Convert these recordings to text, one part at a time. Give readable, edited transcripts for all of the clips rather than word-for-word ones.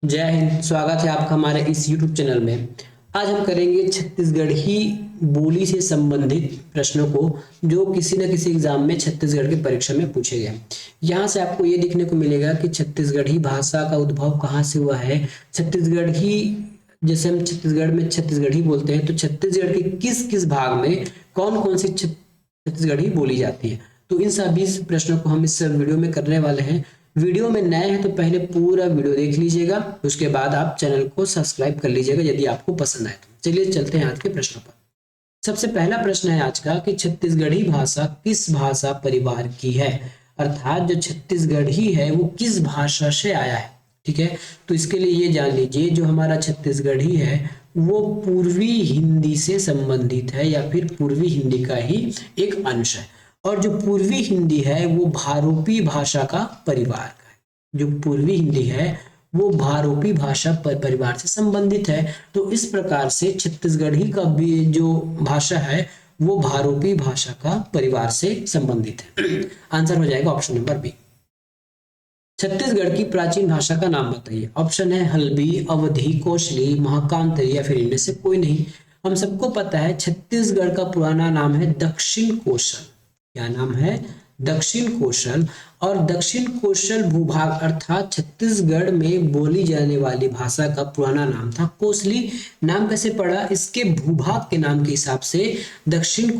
जय हिंद। स्वागत है आपका हमारे इस YouTube चैनल में। आज हम करेंगे छत्तीसगढ़ी बोली से संबंधित प्रश्नों को जो किसी न किसी एग्जाम में छत्तीसगढ़ की परीक्षा में पूछे गए। यहाँ से आपको ये देखने को मिलेगा कि छत्तीसगढ़ी भाषा का उद्भव कहाँ से हुआ है। छत्तीसगढ़ी, जैसे हम छत्तीसगढ़ में छत्तीसगढ़ी बोलते हैं, तो छत्तीसगढ़ के किस किस भाग में कौन कौन सी छत्तीसगढ़ी बोली जाती है। तो इन सभी प्रश्नों को हम इस वीडियो में करने वाले हैं। वीडियो में नए हैं तो पहले पूरा वीडियो देख लीजिएगा, उसके बाद आप चैनल को सब्सक्राइब कर लीजिएगा यदि आपको पसंद आए तो। चलिए चलते हैं आज के प्रश्नों पर। सबसे पहला प्रश्न है आज का कि छत्तीसगढ़ी भाषा किस भाषा परिवार की है, अर्थात जो छत्तीसगढ़ी है वो किस भाषा से आया है। ठीक है, तो इसके लिए ये जान लीजिए जो हमारा छत्तीसगढ़ी है वो पूर्वी हिंदी से संबंधित है या फिर पूर्वी हिंदी का ही एक अंश है। और जो पूर्वी हिंदी है वो भारोपी भाषा का परिवार का है। जो पूर्वी हिंदी है वो भारोपी भाषा परिवार से संबंधित है। तो इस प्रकार से छत्तीसगढ़ी का भी जो भाषा है वो भारोपी भाषा का परिवार से संबंधित है। आंसर हो जाएगा ऑप्शन नंबर बी। छत्तीसगढ़ की प्राचीन भाषा का नाम बताइए। ऑप्शन है हल्बी, अवधी, कोशली, महाकांतरी या फिर इनमें से कोई नहीं। हम सबको पता है छत्तीसगढ़ का पुराना नाम है दक्षिण कोशल। क्या नाम है? दक्षिण कोशल। और दक्षिण कोशल भूभाग अर्थात छत्तीसगढ़ में बोली जाने वाली भाषा का पुराना नाम था कोसली। नाम कैसे पड़ा? इसके भूभाग के नाम के हिसाब से दक्षिण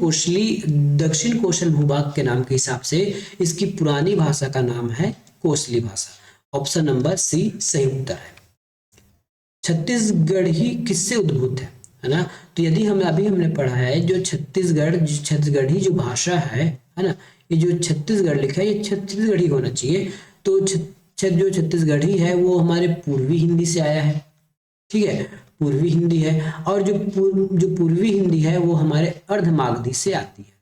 कोशल भूभाग के नाम के हिसाब से इसकी पुरानी भाषा का नाम है कोसली भाषा। ऑप्शन नंबर सी सही उत्तर है। छत्तीसगढ़ी किससे उद्भूत है ना? तो यदि हमने पढ़ा है जो छत्तीसगढ़ी जो भाषा है ना, ये जो छत्तीसगढ़ लिखा है ये छत्तीसगढ़ी होना चाहिए। तो जो छत्तीसगढ़ी है वो हमारे पूर्वी हिंदी से आया है। ठीक है, पूर्वी हिंदी है। और जो पूर्वी हिंदी है वो हमारे अर्धमागधी से आती है।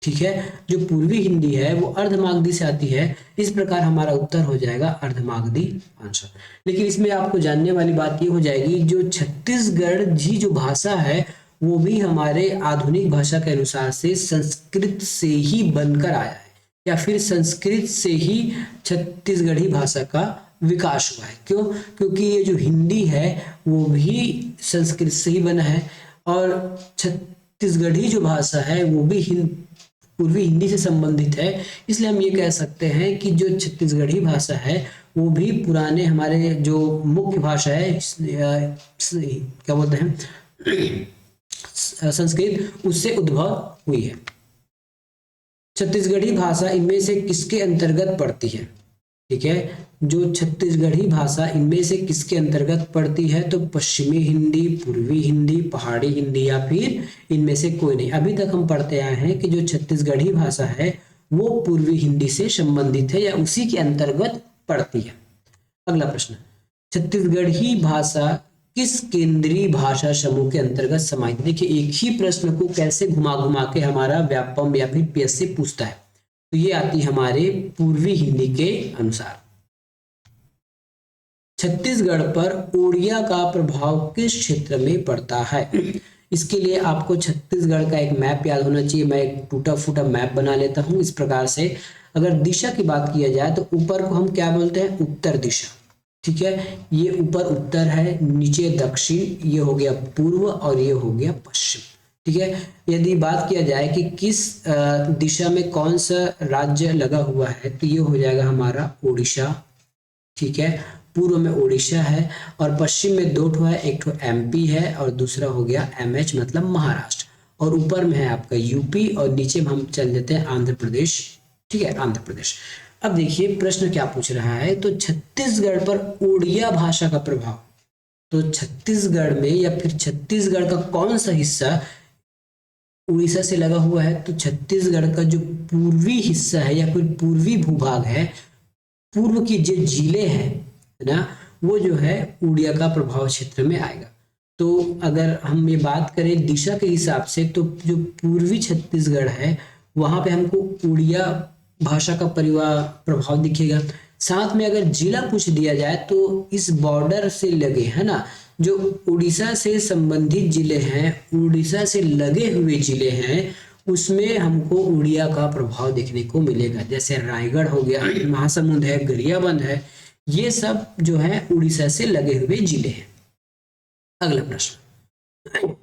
ठीक है, जो पूर्वी हिंदी है वो अर्धमागधी से आती है। इस प्रकार हमारा उत्तर हो जाएगा अर्धमागधी आंसर। लेकिन इसमें आपको जानने वाली बात ये हो जाएगी जो छत्तीसगढ़ जी जो भाषा है वो भी हमारे आधुनिक भाषा के अनुसार से संस्कृत से ही बनकर आया है या फिर संस्कृत से ही छत्तीसगढ़ी भाषा का विकास हुआ है। क्यों? क्योंकि ये जो हिंदी है वो भी संस्कृत से ही बना है और छत्तीसगढ़ी जो भाषा है वो भी पूर्वी हिंदी से संबंधित है। इसलिए हम ये कह सकते हैं कि जो छत्तीसगढ़ी भाषा है वो भी पुराने हमारे जो मुख्य भाषा है क्या बोलते हैं संस्कृत, उससे उद्भव हुई है। छत्तीसगढ़ी भाषा इनमें से किसके अंतर्गत पड़ती है? ठीक है, जो छत्तीसगढ़ी भाषा इनमें से किसके अंतर्गत पड़ती है? तो पश्चिमी हिंदी, पूर्वी हिंदी, पहाड़ी हिंदी या फिर इनमें से कोई नहीं। अभी तक हम पढ़ते आए हैं कि जो छत्तीसगढ़ी भाषा है वो पूर्वी हिंदी से संबंधित है या उसी के अंतर्गत पड़ती है। अगला प्रश्न, छत्तीसगढ़ी भाषा किस केंद्रीय भाषा समूह के अंतर्गत समाहित? देखिए एक ही प्रश्न को कैसे घुमा घुमा के हमारा व्यापम या फिर पीएससी पूछता है। तो ये आती है हमारे पूर्वी हिंदी के अनुसार। छत्तीसगढ़ पर ओडिया का प्रभाव किस क्षेत्र में पड़ता है? इसके लिए आपको छत्तीसगढ़ का एक मैप याद होना चाहिए। मैं एक टूटा फूटा मैप बना लेता हूं इस प्रकार से। अगर दिशा की बात किया जाए तो ऊपर को हम क्या बोलते हैं? उत्तर दिशा। ठीक है, ये ऊपर उत्तर है, नीचे दक्षिण, ये हो गया पूर्व और ये हो गया पश्चिम। ठीक है, यदि बात किया जाए कि किस दिशा में कौन सा राज्य लगा हुआ है तो ये हो जाएगा हमारा उड़ीसा। ठीक है, पूर्व में उड़ीसा है और पश्चिम में दो ठो है, एक ठो एमपी है और दूसरा हो गया एमएच मतलब महाराष्ट्र। और ऊपर में है आपका यूपी और नीचे में हम चल देते हैं आंध्र प्रदेश। ठीक है, आंध्र प्रदेश। अब देखिए प्रश्न क्या पूछ रहा है, तो छत्तीसगढ़ पर ओडिया भाषा का प्रभाव। तो छत्तीसगढ़ में या फिर छत्तीसगढ़ का कौन सा हिस्सा उड़ीसा से लगा हुआ है? तो छत्तीसगढ़ का जो पूर्वी हिस्सा है या फिर पूर्वी भूभाग है, पूर्व की जो जिले हैं ना, वो जो है उड़िया का प्रभाव क्षेत्र में आएगा। तो अगर हम ये बात करें दिशा के हिसाब से तो जो पूर्वी छत्तीसगढ़ है वहां पे हमको उड़िया भाषा का प्रभाव दिखेगा। साथ में अगर जिला पूछ दिया जाए तो इस बॉर्डर से लगे है ना, जो उड़ीसा से संबंधित जिले हैं, उड़ीसा से लगे हुए जिले हैं, उसमें हमको उड़िया का प्रभाव देखने को मिलेगा। जैसे रायगढ़ हो गया, महासमुंद है, गरियाबंद है, ये सब जो है उड़ीसा से लगे हुए जिले हैं। अगला प्रश्न,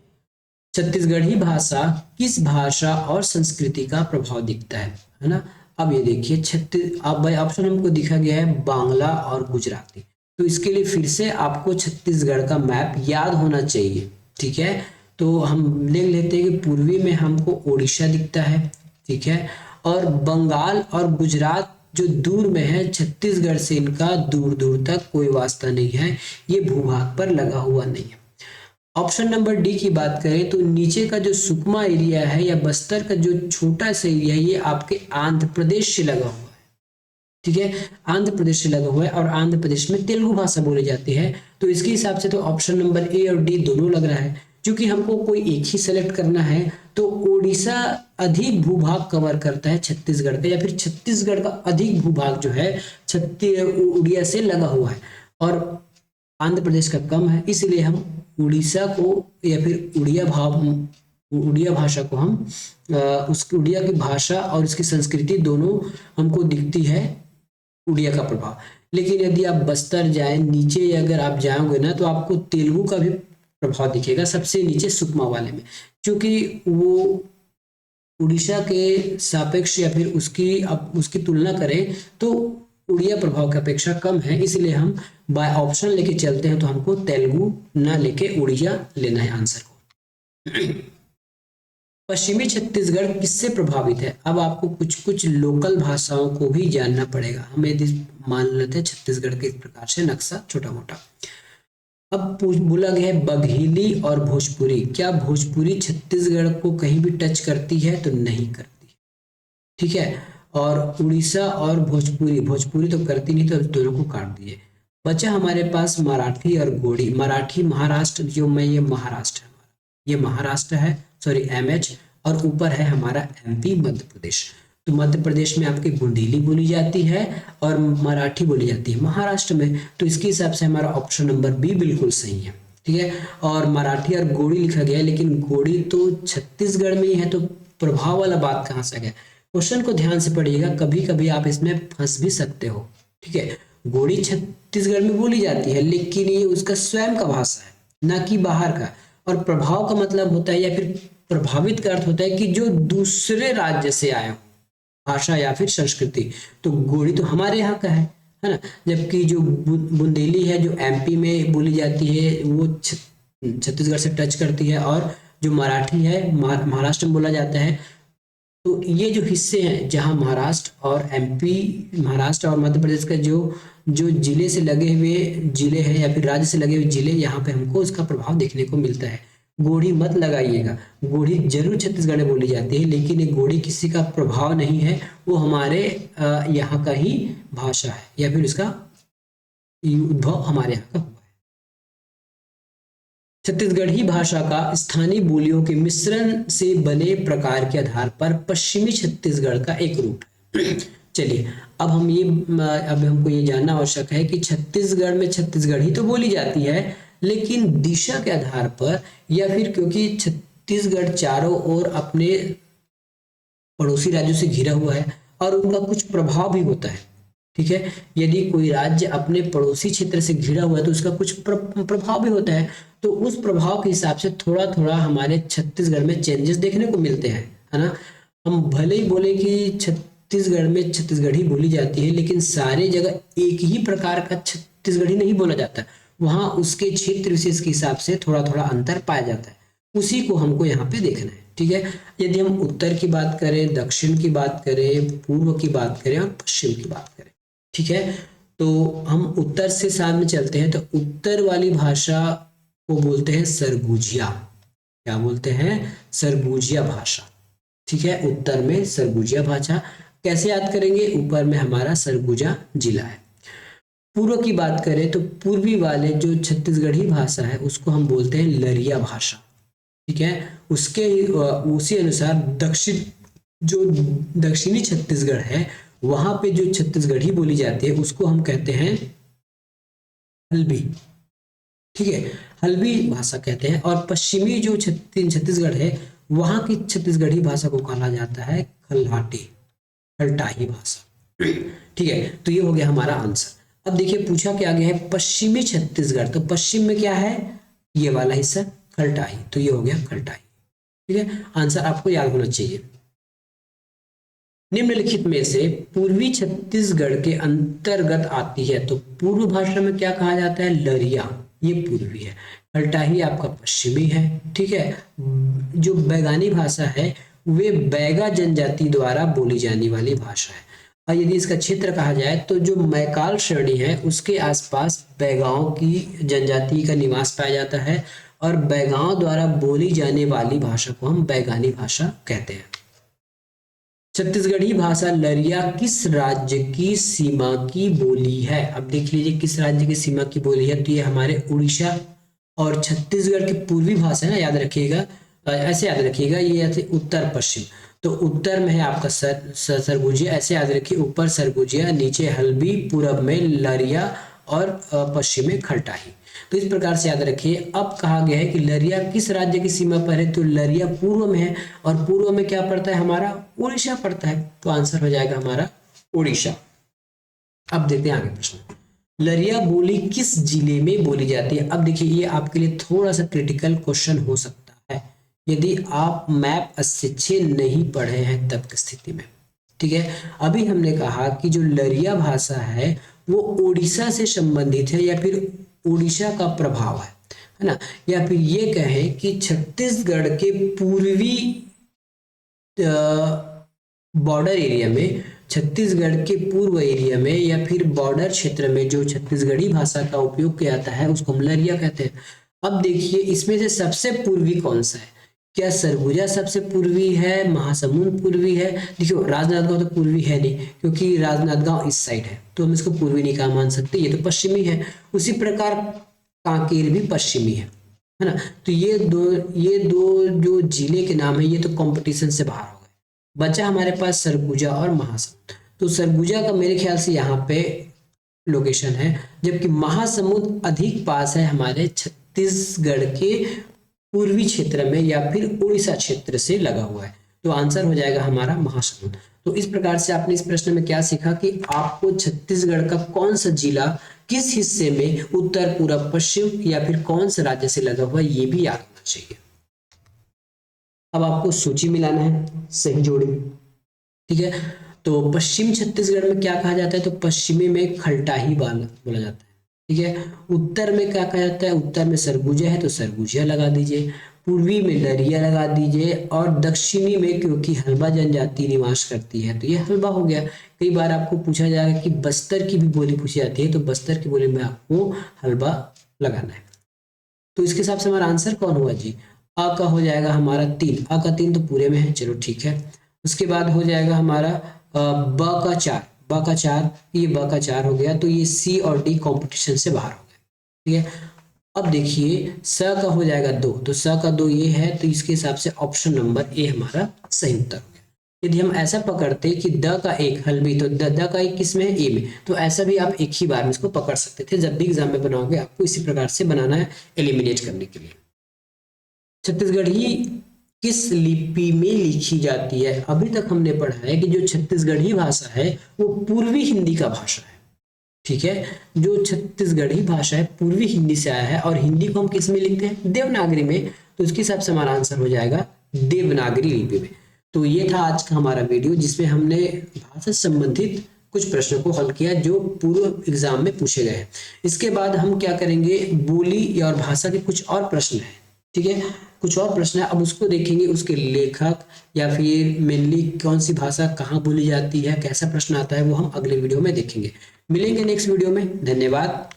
छत्तीसगढ़ी भाषा किस भाषा और संस्कृति का प्रभाव दिखता है ना। अब ये देखिए अब भाई ऑप्शन हमको दिखा गया है बांग्ला और गुजराती, तो इसके लिए फिर से आपको छत्तीसगढ़ का मैप याद होना चाहिए, ठीक है। तो हम ले लेते हैं कि पूर्वी में हमको ओडिशा दिखता है, ठीक है, और बंगाल और गुजरात जो दूर में है, छत्तीसगढ़ से इनका दूर दूर तक कोई वास्ता नहीं है, ये भूभाग पर लगा हुआ नहीं है। ऑप्शन नंबर डी की बात करें तो नीचे का जो सुकमा एरिया है या बस्तर का जो छोटा सा एरिया है, ये आपके आंध्र प्रदेश से लगा हुआ है, ठीक है, आंध्र प्रदेश से लगा हुआ है, और आंध्र प्रदेश में तेलुगु भाषा बोली जाती है। तो इसके हिसाब से तो ऑप्शन नंबर ए और डी दोनों लग रहा है। क्योंकि हमको कोई एक ही सेलेक्ट करना है, तो ओडिशा अधिक भूभाग कवर करता है छत्तीसगढ़ का, या फिर छत्तीसगढ़ का अधिक भूभाग जो है उड़िया से लगा हुआ है, और आंध्र प्रदेश का कम है, इसलिए हम उड़ीसा को या फिर उड़िया भाषा को हम उसकी उड़िया की भाषा और उसकी संस्कृति दोनों हमको दिखती है उड़िया का प्रभाव। लेकिन यदि आप बस्तर जाएं नीचे, अगर आप जाओगे ना, तो आपको तेलुगु का भी प्रभाव दिखेगा सबसे नीचे सुकमा वाले में, क्योंकि वो उड़ीसा के सापेक्ष या फिर उसकी तुलना करें तो उड़िया प्रभाव की अपेक्षा कम है, इसलिए हम बाय ऑप्शन लेके चलते हैं, तो हमको तेलुगु ना लेके उड़िया लेना है आंसर को। पश्चिमी छत्तीसगढ़ किससे प्रभावित है। अब आपको कुछ कुछ लोकल भाषाओं को भी जानना पड़ेगा। हम यदि मान लेते हैं छत्तीसगढ़ के इस प्रकार से नक्शा छोटा मोटा। अब बोला गया है बघेली और भोजपुरी, क्या भोजपुरी छत्तीसगढ़ को कहीं भी टच करती है, तो नहीं करती, ठीक है। और उड़ीसा और भोजपुरी तो करती नहीं, तो दोनों को काट दिए। बचा हमारे पास मराठी और गोड़ी। मराठी महाराष्ट्र, जो मैं ये महाराष्ट्र है, ये महाराष्ट्र है, सॉरी एमएच, और ऊपर है हमारा एमपी मध्य प्रदेश। तो मध्य प्रदेश में आपकी बुंदेली बोली जाती है और मराठी बोली जाती है महाराष्ट्र में, तो इसके हिसाब से हमारा ऑप्शन नंबर बी बिल्कुल सही है, ठीक है। और मराठी और गोड़ी लिखा गया है, लेकिन गोड़ी तो छत्तीसगढ़ में ही है, तो प्रभाव वाला बात कहाँ से आ गया। क्वेश्चन को ध्यान से पढ़िएगा, कभी कभी आप इसमें फंस भी सकते हो, ठीक है। गोड़ी छत्तीसगढ़ में बोली जाती है, लेकिन ये उसका स्वयं का भाषा है, ना कि बाहर का। और प्रभाव का मतलब होता है, या फिर प्रभावित का अर्थ होता है कि जो दूसरे राज्य से आया हो भाषा या फिर संस्कृति। तो गोड़ी तो हमारे यहाँ का है ना। जबकि जो बुंदेली है, जो एमपी में बोली जाती है, वो छत्तीसगढ़ से टच करती है, और जो मराठी है महाराष्ट्र में बोला जाता है। तो ये जो हिस्से हैं जहाँ महाराष्ट्र और मध्य प्रदेश का जो जिले से लगे हुए जिले हैं या फिर राज्य से लगे हुए जिले, यहाँ पे हमको उसका प्रभाव देखने को मिलता है। गोड़ी मत लगाइएगा, गोड़ी जरूर छत्तीसगढ़ में बोली जाती है, लेकिन ये गोड़ी किसी का प्रभाव नहीं है, वो हमारे यहाँ का ही भाषा है, या फिर उसका उद्भव हमारे यहाँ का हुआ है। छत्तीसगढ़ी भाषा का स्थानीय बोलियों के मिश्रण से बने प्रकार के आधार पर पश्चिमी छत्तीसगढ़ का एक रूप है। चलिए अब हमको ये जानना आवश्यक है कि छत्तीसगढ़ में छत्तीसगढ़ी तो बोली जाती है, लेकिन दिशा के आधार पर, या फिर क्योंकि छत्तीसगढ़ चारों ओर अपने पड़ोसी राज्यों से घिरा हुआ है और उनका कुछ प्रभाव भी होता है, ठीक है। यदि कोई राज्य अपने पड़ोसी क्षेत्र से घिरा हुआ है तो उसका कुछ प्रभाव भी होता है, तो उस प्रभाव के हिसाब से थोड़ा थोड़ा हमारे छत्तीसगढ़ में चेंजेस देखने को मिलते हैं, है ना। हम भले ही बोले कि छत्तीसगढ़ में छत्तीसगढ़ी बोली जाती है, लेकिन सारे जगह एक ही प्रकार का छत्तीसगढ़ी नहीं बोला जाता, वहाँ उसके क्षेत्र विशेष के हिसाब से थोड़ा थोड़ा अंतर पाया जाता है, उसी को हमको यहाँ पे देखना है, ठीक है। यदि हम उत्तर की बात करें, दक्षिण की बात करें, पूर्व की बात करें और पश्चिम की बात करें, ठीक है, तो हम उत्तर से साथ में चलते हैं। तो उत्तर वाली भाषा को बोलते हैं सरगुजिया। क्या बोलते हैं? सरगुजिया भाषा, ठीक है। उत्तर में सरगुजिया भाषा कैसे याद करेंगे? ऊपर में हमारा सरगुजा जिला है। पूर्व की बात करें तो पूर्वी वाले जो छत्तीसगढ़ी भाषा है उसको हम बोलते हैं लरिया भाषा, ठीक है। उसी अनुसार दक्षिणी छत्तीसगढ़ है, वहां पे जो छत्तीसगढ़ी बोली जाती है उसको हम कहते हैं हल्बी, ठीक है, हल्बी भाषा कहते हैं। और पश्चिमी जो छत्तीसगढ़ है वहां की छत्तीसगढ़ी भाषा को कहा जाता है खल्हाटी भाषा, ठीक है। तो ये हो गया हमारा आंसर। अब देखिए पूछा क्या गया है, पश्चिमी छत्तीसगढ़, तो पश्चिम में क्या है, ये वाला हिस्सा खलटाई, तो ये हो गया खलटाई। ठीक है, आंसर आपको याद होना चाहिए। निम्नलिखित में से पूर्वी छत्तीसगढ़ के अंतर्गत आती है, तो पूर्व भाषा में क्या कहा जाता है, लरिया, ये पूर्वी है, खलटाही आपका पश्चिमी है। ठीक है, जो बैगानी भाषा है वे बैगा जनजाति द्वारा बोली जाने वाली भाषा है। और यदि इसका क्षेत्र कहा जाए तो जो मैकाल श्रेणी है उसके आसपास बैगाओं की जनजाति का निवास पाया जाता है, और बैगाओं द्वारा बोली जाने वाली भाषा को हम बैगानी भाषा कहते हैं। छत्तीसगढ़ी भाषा लरिया किस राज्य की सीमा की बोली है, अब देख लीजिए किस राज्य की सीमा की बोली है, तो ये हमारे उड़ीसा और छत्तीसगढ़ की पूर्वी भाषा है ना, याद रखिएगा, ऐसे याद रखिएगा, ये ऐसे उत्तर पश्चिम, तो उत्तर में है आपका सरगुजिया, ऐसे याद रखिए, ऊपर सरगुजिया, नीचे हल्बी, पूरब में लरिया और पश्चिम में खलटाही। तो इस प्रकार से याद रखिए। अब कहा गया है कि लरिया किस राज्य की सीमा पर है, तो लरिया पूर्व में है, और पूर्व में क्या पड़ता है हमारा, उड़ीसा पड़ता है, तो आंसर हो जाएगा हमारा उड़ीसा। अब देखते हैं आगे प्रश्न, लरिया बोली किस जिले में बोली जाती है। अब देखिए ये आपके लिए थोड़ा सा क्रिटिकल क्वेश्चन हो सकता है यदि आप मैप अच्छे नहीं पढ़े हैं तब की स्थिति में। ठीक है, अभी हमने कहा कि जो लरिया भाषा है वो उड़ीसा से संबंधित है, या फिर उड़ीसा का प्रभाव है ना, या फिर ये कहें कि छत्तीसगढ़ के पूर्वी बॉर्डर एरिया में, छत्तीसगढ़ के पूर्व एरिया में या फिर बॉर्डर क्षेत्र में जो छत्तीसगढ़ी भाषा का उपयोग किया जाता है उसको हम लरिया कहते हैं। अब देखिए इसमें से सबसे पूर्वी कौन सा है, क्या सरगुजा सबसे पूर्वी है, महासमुंद पूर्वी है। देखियो राजनांदगांव तो पूर्वी है नहीं, क्योंकि राजनांदगांव इस साइड है, तो हम इसको पूर्वी नहीं कहा मान सकते, ये तो पश्चिमी है। उसी प्रकार कांकेर भी पश्चिमी है ना। तो ये दो जो जिले के नाम है ये तो कंपटीशन से बाहर हो गए। बचा हमारे पास सरगुजा और महासमुंद। तो सरगुजा का मेरे ख्याल से यहाँ पे लोकेशन है, जबकि महासमुंद अधिक पास है हमारे छत्तीसगढ़ के पूर्वी क्षेत्र में या फिर उड़ीसा क्षेत्र से लगा हुआ है। तो आंसर हो जाएगा हमारा महासमुंद। तो इस प्रकार से आपने इस प्रश्न में क्या सीखा कि आपको छत्तीसगढ़ का कौन सा जिला किस हिस्से में उत्तर पूर्व पश्चिम या फिर कौन सा राज्य से लगा हुआ है ये भी याद होना चाहिए। अब आपको सूची मिलाना है, सही जोड़ी। ठीक है, तो पश्चिम छत्तीसगढ़ में क्या कहा जाता है, तो पश्चिमी में खलटाही बोला जाता है। ठीक है, उत्तर में क्या कहा जाता है, उत्तर में सरगुजा है तो सरगुजिया लगा दीजिए, पूर्वी में लरिया लगा दीजिए, और दक्षिणी में क्योंकि हल्बा जनजाति निवास करती है तो ये हल्बा हो गया। कई बार आपको पूछा जाएगा कि बस्तर की भी बोली पूछी जाती है, तो बस्तर की बोली में आपको हल्बा लगाना है। तो इसके हिसाब से हमारा आंसर कौन हुआ जी, अ का हो जाएगा हमारा 3, अ का 3 तो पूरे में है, चलो ठीक है। उसके बाद हो जाएगा हमारा ब का 4, ब का 4, ये ब का 4 हो गया, तो ये सी और डी कंपटीशन से बाहर हो गए। ठीक है, अब देखिए स का हो जाएगा 2, तो स का 2 ये है, तो इसके हिसाब से ऑप्शन नंबर ए हमारा सही उत्तर हो गया। यदि हम ऐसा पकड़ते कि द का 1 हल्बी, तो द का 1 किस में है, ए में, तो ऐसा भी आप एक ही बार में इसको पकड़ सकते थे। जब भी एग्जाम में बनाओगे आपको इसी प्रकार से बनाना है एलिमिनेट करने के लिए। छत्तीसगढ़ी किस लिपि में लिखी जाती है, अभी तक हमने पढ़ा है कि जो छत्तीसगढ़ी भाषा है वो पूर्वी हिंदी का भाषा है। ठीक है, जो छत्तीसगढ़ी भाषा है पूर्वी हिंदी से आया है, और हिंदी को हम किस में लिखते हैं, देवनागरी में, तो इसके हिसाब से हमारा आंसर हो जाएगा देवनागरी लिपि में। तो ये था आज का हमारा वीडियो जिसमें हमने भाषा से संबंधित कुछ प्रश्नों को हल किया जो पूर्व एग्जाम में पूछे गए हैं। इसके बाद हम क्या करेंगे, बोली और भाषा के कुछ और प्रश्न हैं। ठीक है, कुछ और प्रश्न है, अब उसको देखेंगे, उसके लेखक या फिर मेनली कौन सी भाषा कहाँ बोली जाती है, कैसा प्रश्न आता है, वो हम अगले वीडियो में देखेंगे। मिलेंगे नेक्स्ट वीडियो में, धन्यवाद।